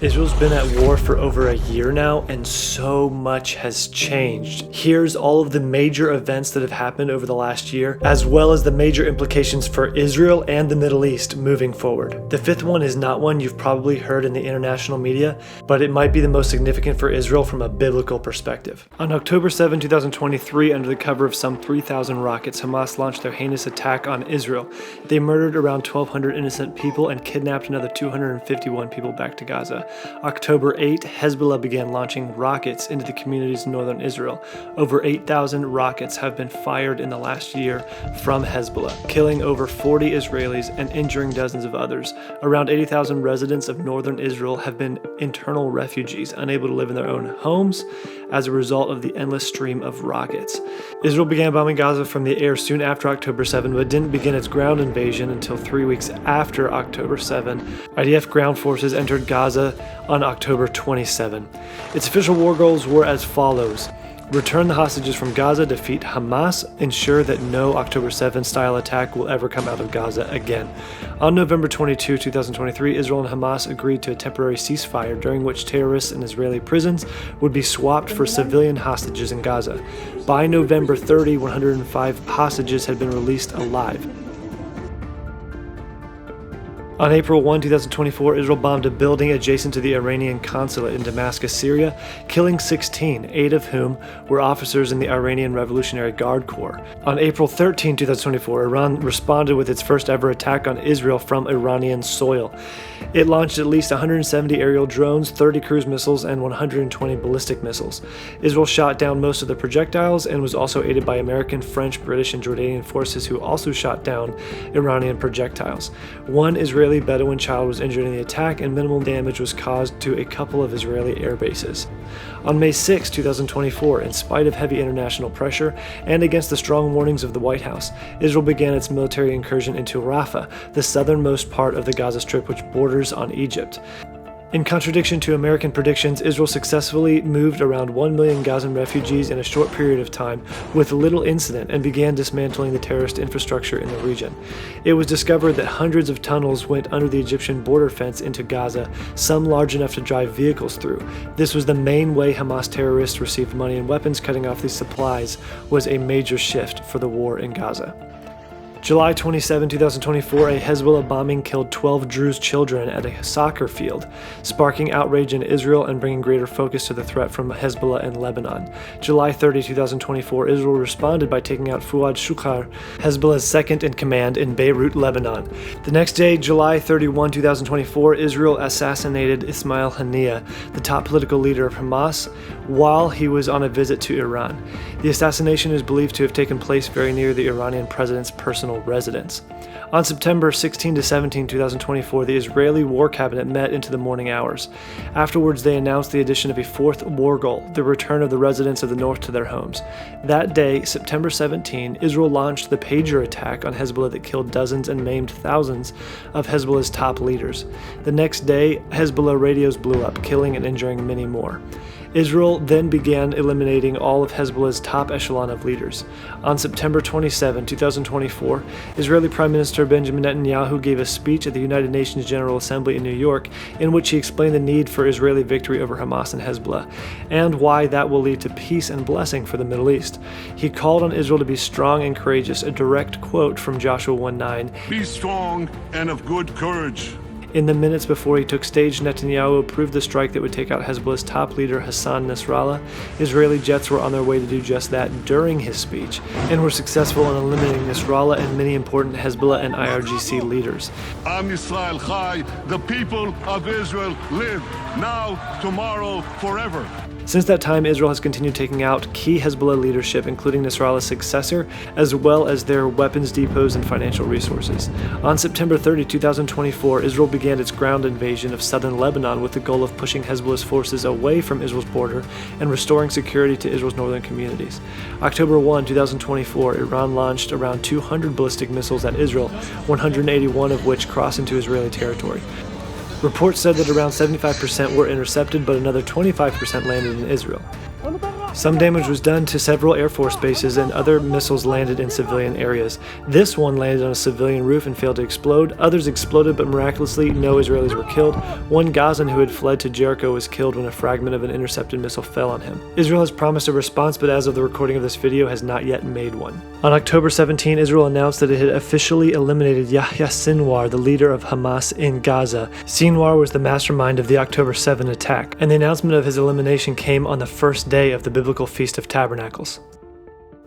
Israel's been at war for over a year now, and so much has changed. Here's all of the major events that have happened over the last year, as well as the major implications for Israel and the Middle East moving forward. The fifth one is not one you've probably heard in the international media, but it might be the most significant for Israel from a biblical perspective. On October 7, 2023, under the cover of some 3,000 rockets, Hamas launched their heinous attack on Israel. They murdered around 1,200 innocent people and kidnapped another 251 people back to Gaza. October 8, Hezbollah began launching rockets into the communities in northern Israel. Over 8,000 rockets have been fired in the last year from Hezbollah, killing over 40 Israelis and injuring dozens of others. Around 80,000 residents of northern Israel have been internal refugees, unable to live in their own homes as a result of the endless stream of rockets. Israel began bombing Gaza from the air soon after October 7, but didn't begin its ground invasion until 3 weeks after October 7. IDF ground forces entered Gaza on October 27. Its official war goals were as follows: return the hostages from Gaza, defeat Hamas, ensure that no October 7 style attack will ever come out of Gaza again. On November 22, 2023, Israel and Hamas agreed to a temporary ceasefire during which terrorists in Israeli prisons would be swapped for civilian hostages in Gaza. By November 30, 105 hostages had been released alive. On April 1, 2024, Israel bombed a building adjacent to the Iranian consulate in Damascus, Syria, killing 16, 8 of whom were officers in the Iranian Revolutionary Guard Corps. On April 13, 2024, Iran responded with its first ever attack on Israel from Iranian soil. It launched at least 170 aerial drones, 30 cruise missiles, and 120 ballistic missiles. Israel shot down most of the projectiles and was also aided by American, French, British, and Jordanian forces who also shot down Iranian projectiles. One Israeli Bedouin child was injured in the attack, and minimal damage was caused to a couple of Israeli air bases. On May 6, 2024, in spite of heavy international pressure and against the strong warnings of the White House, Israel began its military incursion into Rafah, the southernmost part of the Gaza Strip which borders on Egypt. In contradiction to American predictions, Israel successfully moved around 1 million Gazan refugees in a short period of time with little incident and began dismantling the terrorist infrastructure in the region. It was discovered that hundreds of tunnels went under the Egyptian border fence into Gaza, some large enough to drive vehicles through. This was the main way Hamas terrorists received money and weapons. Cutting off these supplies was a major shift for the war in Gaza. July 27, 2024, a Hezbollah bombing killed 12 Druze children at a soccer field, sparking outrage in Israel and bringing greater focus to the threat from Hezbollah in Lebanon. July 30, 2024, Israel responded by taking out Fuad Shukar, Hezbollah's second-in-command in Beirut, Lebanon. The next day, July 31, 2024, Israel assassinated Ismail Haniyeh, the top political leader of Hamas, while he was on a visit to Iran. The assassination is believed to have taken place very near the Iranian president's personal residence. On September 16 to 17, 2024, the Israeli War Cabinet met into the morning hours. Afterwards, they announced the addition of a fourth war goal, the return of the residents of the north to their homes. That day, September 17, Israel launched the pager attack on Hezbollah that killed dozens and maimed thousands of Hezbollah's top leaders. The next day, Hezbollah radios blew up, killing and injuring many more. Israel then began eliminating all of Hezbollah's top echelon of leaders. On September 27, 2024, Israeli Prime Minister Benjamin Netanyahu gave a speech at the United Nations General Assembly in New York in which he explained the need for Israeli victory over Hamas and Hezbollah, and why that will lead to peace and blessing for the Middle East. He called on Israel to be strong and courageous, a direct quote from Joshua 1:9. Be strong and of good courage. In the minutes before he took stage, Netanyahu approved the strike that would take out Hezbollah's top leader Hassan Nasrallah. Israeli jets were on their way to do just that during his speech, and were successful in eliminating Nasrallah and many important Hezbollah and IRGC leaders. Am Yisrael Chai, the people of Israel live, now, tomorrow, forever. Since that time, Israel has continued taking out key Hezbollah leadership, including Nasrallah's successor, as well as their weapons depots and financial resources. On September 30, 2024, Israel began its ground invasion of southern Lebanon with the goal of pushing Hezbollah's forces away from Israel's border and restoring security to Israel's northern communities. October 1, 2024, Iran launched around 200 ballistic missiles at Israel, 181 of which crossed into Israeli territory. Reports said that around 75% were intercepted, but another 25% landed in Israel. Some damage was done to several Air Force bases, and other missiles landed in civilian areas. This one landed on a civilian roof and failed to explode. Others exploded, but miraculously, no Israelis were killed. One Gazan who had fled to Jericho was killed when a fragment of an intercepted missile fell on him. Israel has promised a response, but as of the recording of this video, has not yet made one. On October 17, Israel announced that it had officially eliminated Yahya Sinwar, the leader of Hamas in Gaza. Sinwar was the mastermind of the October 7 attack, and the announcement of his elimination came on the first day of the biblical Feast of Tabernacles.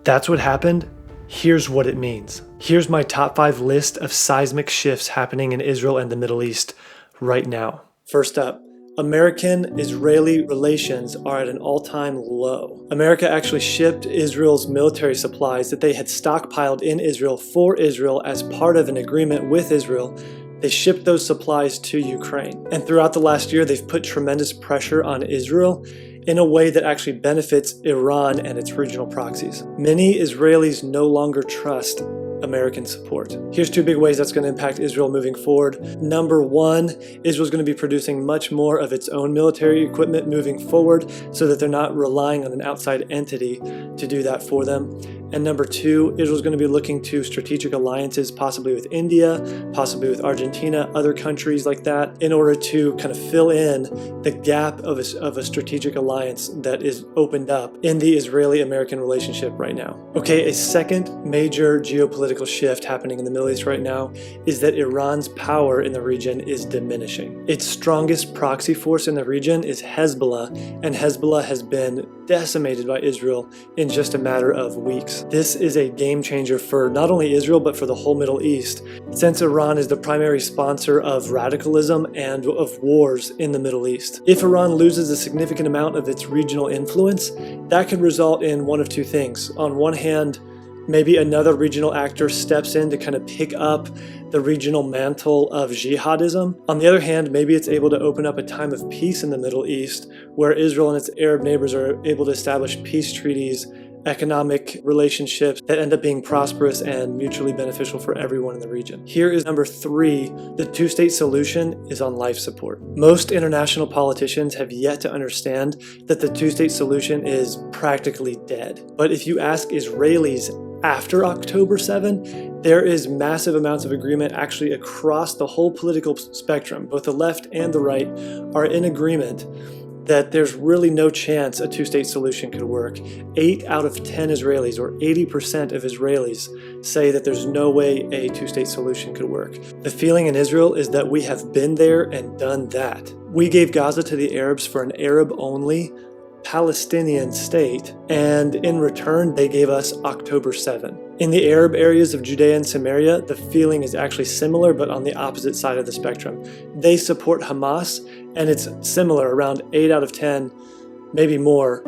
That's what happened. Here's what it means. Here's my top 5 list of seismic shifts happening in Israel and the Middle East right now. First up, American-Israeli relations are at an all-time low. America actually shipped Israel's military supplies that they had stockpiled in Israel for Israel as part of an agreement with Israel. They shipped those supplies to Ukraine. And throughout the last year, they've put tremendous pressure on Israel in a way that actually benefits Iran and its regional proxies. Many Israelis no longer trust American support. Here's 2 big ways that's going to impact Israel moving forward. Number 1, Israel's going to be producing much more of its own military equipment moving forward so that they're not relying on an outside entity to do that for them. And number 2, Israel's going to be looking to strategic alliances, possibly with India, possibly with Argentina, other countries like that, in order to kind of fill in the gap of a strategic alliance that is opened up in the Israeli-American relationship right now. Okay, a second major geopolitical shift happening in the Middle East right now is that Iran's power in the region is diminishing. Its strongest proxy force in the region is Hezbollah, and Hezbollah has been decimated by Israel in just a matter of weeks. This is a game changer for not only Israel, but for the whole Middle East, since Iran is the primary sponsor of radicalism and of wars in the Middle East. If Iran loses a significant amount of its regional influence, that could result in one of 2 things. On one hand, maybe another regional actor steps in to kind of pick up the regional mantle of jihadism. On the other hand, maybe it's able to open up a time of peace in the Middle East where Israel and its Arab neighbors are able to establish peace treaties, economic relationships that end up being prosperous and mutually beneficial for everyone in the region. Here is number 3. The 2-state solution is on life support. Most international politicians have yet to understand that the 2-state solution is practically dead. But if you ask Israelis after October 7, there is massive amounts of agreement actually across the whole political spectrum. Both the left and the right are in agreement that there's really no chance a 2-state solution could work. 8 out of 10 Israelis, or 80% of Israelis, say that there's no way a 2-state solution could work. The feeling in Israel is that we have been there and done that. We gave Gaza to the Arabs for an Arab-only Palestinian state, and in return they gave us October 7. In the Arab areas of Judea and Samaria, the feeling is actually similar, but on the opposite side of the spectrum. They support Hamas, and it's similar. Around 8 out of 10, maybe more,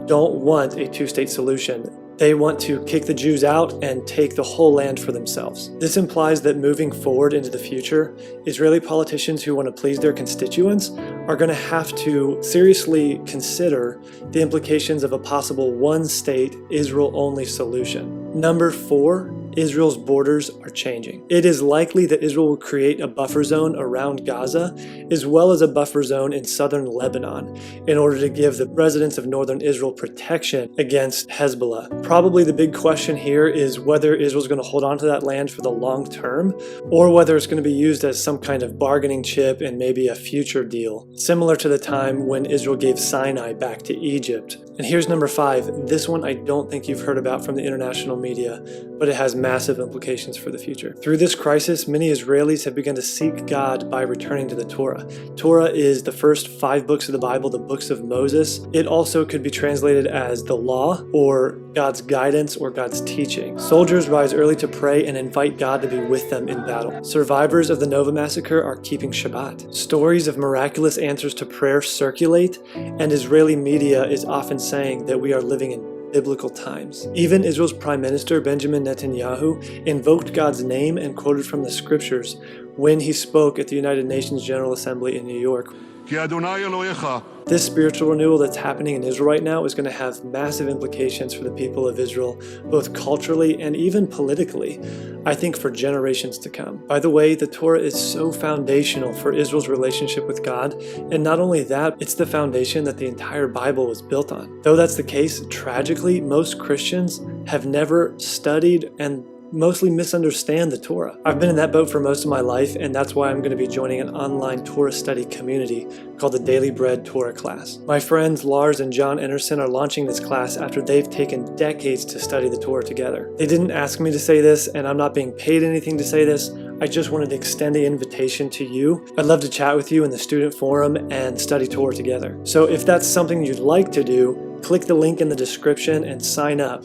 don't want a 2-state solution. They want to kick the Jews out and take the whole land for themselves. This implies that moving forward into the future, Israeli politicians who want to please their constituents are going to have to seriously consider the implications of a possible 1-state, Israel-only solution. Number 4, Israel's borders are changing. It is likely that Israel will create a buffer zone around Gaza, as well as a buffer zone in southern Lebanon, in order to give the residents of northern Israel protection against Hezbollah. Probably the big question here is whether Israel's going to hold on to that land for the long term, or whether it's going to be used as some kind of bargaining chip and maybe a future deal, similar to the time when Israel gave Sinai back to Egypt. And here's number 5. This one I don't think you've heard about from the international media, but it has massive implications for the future. Through this crisis, many Israelis have begun to seek God by returning to the Torah. Torah is the first 5 books of the Bible, the books of Moses. It also could be translated as the law, or God's guidance, or God's teaching. Soldiers rise early to pray and invite God to be with them in battle. Survivors of the Nova massacre are keeping Shabbat. Stories of miraculous answers to prayer circulate, and Israeli media is often saying that we are living in biblical times. Even Israel's Prime Minister Benjamin Netanyahu invoked God's name and quoted from the scriptures when he spoke at the United Nations General Assembly in New York. כי אדוני אלוהיך This spiritual renewal that's happening in Israel right now is going to have massive implications for the people of Israel, both culturally and even politically, I think for generations to come. By the way, the Torah is so foundational for Israel's relationship with God, and not only that, it's the foundation that the entire Bible was built on. Though that's the case, tragically, most Christians have never studied and mostly misunderstand the Torah. I've been in that boat for most of my life, and that's why I'm going to be joining an online Torah study community called the Daily Bread Torah Class. My friends Lars and John Anderson are launching this class after they've taken decades to study the Torah together. They didn't ask me to say this, and I'm not being paid anything to say this. I just wanted to extend the invitation to you. I'd love to chat with you in the student forum and study Torah together. So if that's something you'd like to do, click the link in the description and sign up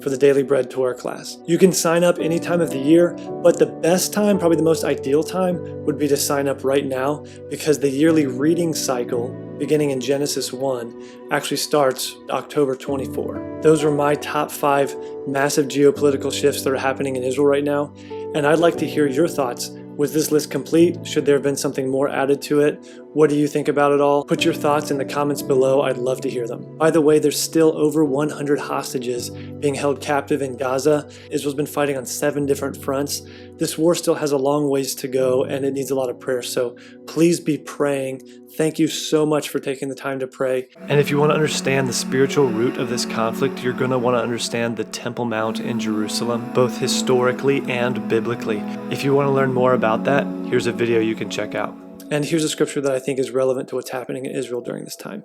for the Daily Bread Torah class. You can sign up any time of the year, but the best time, probably the most ideal time, would be to sign up right now, because the yearly reading cycle beginning in Genesis 1 actually starts October 24. Those are my top 5 massive geopolitical shifts that are happening in Israel right now, and I'd like to hear your thoughts. Was this list complete? Should there have been something more added to it? What do you think about it all? Put your thoughts in the comments below. I'd love to hear them. By the way, there's still over 100 hostages being held captive in Gaza. Israel's been fighting on 7 different fronts. This war still has a long ways to go, and it needs a lot of prayer. So please be praying. Thank you so much for taking the time to pray. And if you want to understand the spiritual root of this conflict, you're going to want to understand the Temple Mount in Jerusalem, both historically and biblically. If you want to learn more about that, here's a video you can check out. And here's a scripture that I think is relevant to what's happening in Israel during this time.